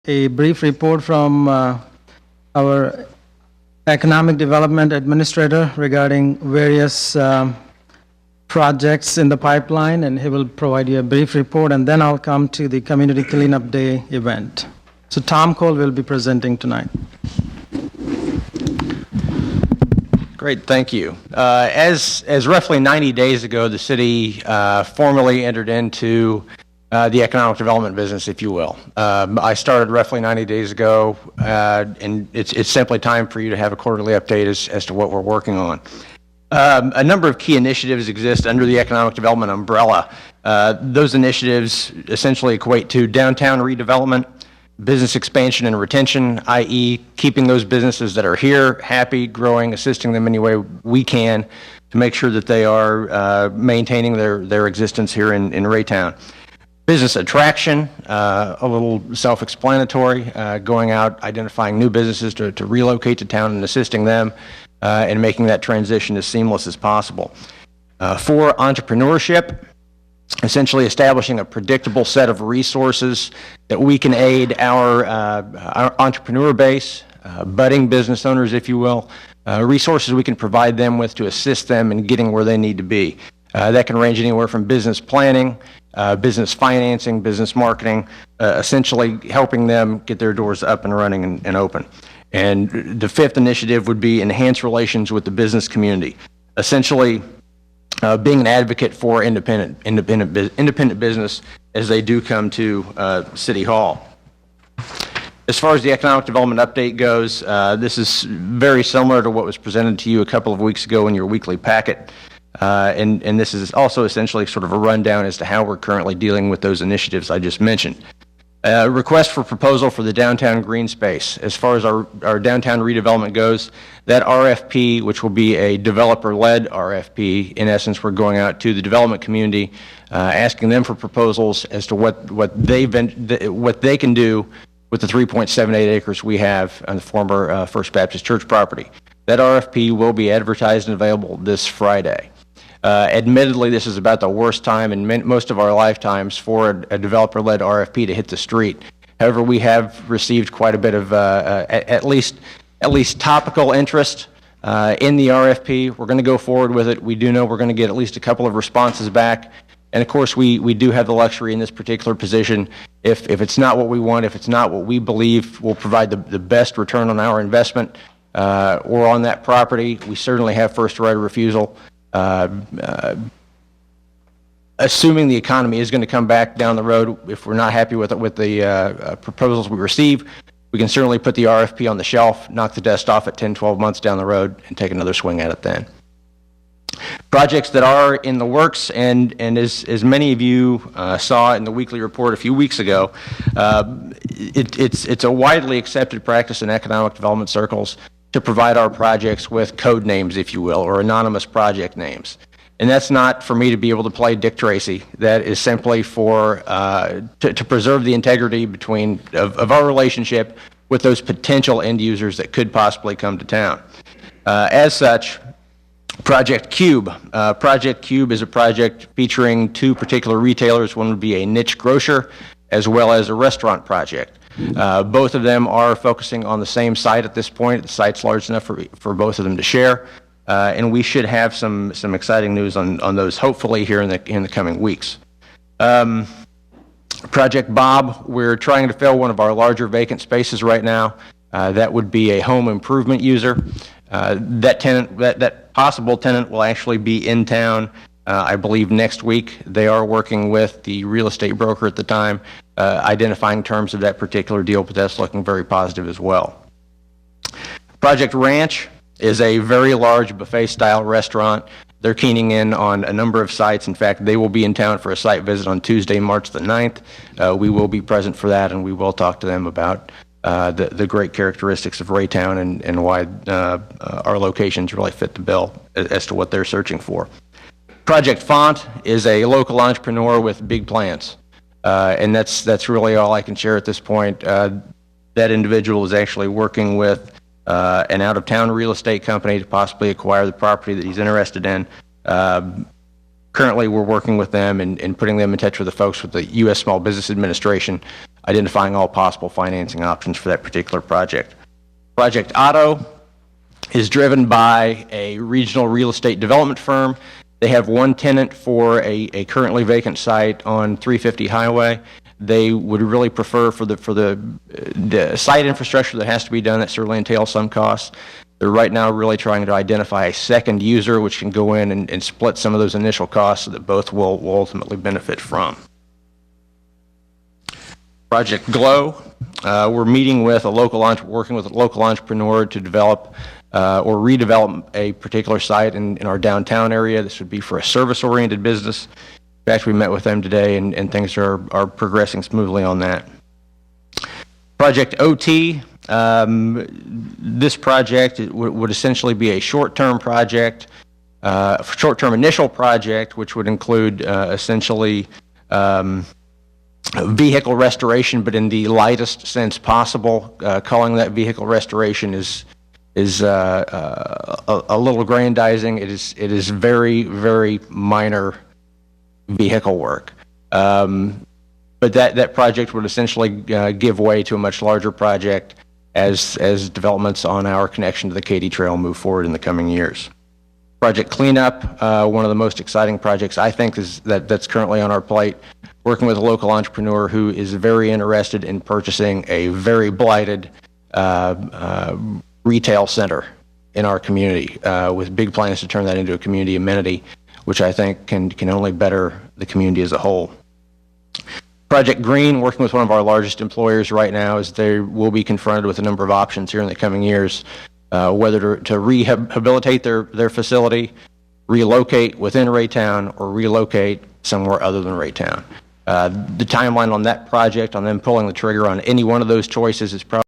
a brief report from our Economic Development Administrator regarding various projects in the pipeline, and he will provide you a brief report, and then I'll come to the Community Cleanup Day event. So Tom Cole will be presenting tonight. Great, thank you. As roughly 90 days ago, the city formally entered into the economic development business, if you will. I started roughly 90 days ago, and it's simply time for you to have a quarterly update as to what we're working on. A number of key initiatives exist under the economic development umbrella. Those initiatives essentially equate to downtown redevelopment, business expansion and retention, i.e. keeping those businesses that are here happy, growing, assisting them any way we can to make sure that they are maintaining their existence here in Raytown. Business attraction, a little self-explanatory, going out, identifying new businesses to relocate to town and assisting them and making that transition as seamless as possible. For entrepreneurship, essentially establishing a predictable set of resources that we can aid our entrepreneur base, budding business owners, if you will, resources we can provide them with to assist them in getting where they need to be. That can range anywhere from business planning, business financing, business marketing, essentially helping them get their doors up and running and open. And the fifth initiative would be enhance relations with the business community, essentially being an advocate for independent business as they do come to City Hall. As far as the economic development update goes, this is very similar to what was presented to you a couple of weeks ago in your weekly packet. And this is also essentially sort of a rundown as to how we're currently dealing with those initiatives I just mentioned. Request for proposal for the downtown green space. As far as our downtown redevelopment goes, that RFP, which will be a developer-led RFP, in essence, we're going out to the development community, asking them for proposals as to what they can do with the 3.78 acres we have on the former First Baptist Church property. That RFP will be advertised and available this Friday. Admittedly, this is about the worst time in most of our lifetimes for a developer-led RFP to hit the street. However, we have received quite a bit of at least topical interest in the RFP. We're going to go forward with it. We do know we're going to get at least a couple of responses back. And of course, we do have the luxury in this particular position. If it's not what we want, if it's not what we believe will provide the best return on our investment or on that property, we certainly have first right of refusal. Assuming the economy is going to come back down the road, if we're not happy with the proposals we receive, we can certainly put the RFP on the shelf, knock the dust off at 10, 12 months down the road, and take another swing at it then. Projects that are in the works, and as many of you saw in the weekly report a few weeks ago, it's a widely accepted practice in economic development circles to provide our projects with code names, if you will, or anonymous project names. And that's not for me to be able to play Dick Tracy. That is simply for to preserve the integrity of our relationship with those potential end users that could possibly come to town. As such, Project Cube. Project Cube is a project featuring two particular retailers. One would be a niche grocer as well as a restaurant project. Both of them are focusing on the same site at this point. The site's large enough for both of them to share, and we should have some exciting news on those hopefully here in the coming weeks. Project Bob, we're trying to fill one of our larger vacant spaces right now. That would be a home improvement user. That possible tenant will actually be in town, I believe, next week. They are working with the real estate broker at the time, identifying terms of that particular deal, but that's looking very positive as well. Project Ranch is a very large buffet-style restaurant. They're keying in on a number of sites. In fact, they will be in town for a site visit on Tuesday, March the 9th. We will be present for that, and we will talk to them about the great characteristics of Raytown and why our locations really fit the bill as to what they're searching for. Project Font is a local entrepreneur with big plans, and that's really all I can share at this point. That individual is actually working with an out-of-town real estate company to possibly acquire the property that he's interested in. Currently, we're working with them and putting them in touch with the folks with the U.S. Small Business Administration. identifying all possible financing options for that particular project. Project Otto is driven by a regional real estate development firm. They have one tenant for a currently vacant site on 350 Highway. They would really prefer for the site infrastructure that has to be done, that certainly entails some costs. They're right now really trying to identify a second user which can go in and split some of those initial costs so that both will ultimately benefit from. Project Glow, we're meeting with working with a local entrepreneur to develop or redevelop a particular site in our downtown area. This would be for a service-oriented business. In fact, we met with them today, and things are progressing smoothly on that. Project OT, this project would essentially be a short-term project, short-term initial project, which would include essentially vehicle restoration, but in the lightest sense possible. Calling that vehicle restoration is a little aggrandizing. It is very, very minor vehicle work. But that project would essentially give way to a much larger project as developments on our connection to the Katy Trail move forward in the coming years. Project Cleanup, one of the most exciting projects I think that's currently on our plate, working with a local entrepreneur who is very interested in purchasing a very blighted retail center in our community, with big plans to turn that into a community amenity, which I think can only better the community as a whole. Project Green, working with one of our largest employers right now, as they will be confronted with a number of options here in the coming years, whether to rehabilitate their facility, relocate within Raytown, or relocate somewhere other than Raytown. The timeline on that project, on them pulling the trigger on any one of those choices, is probably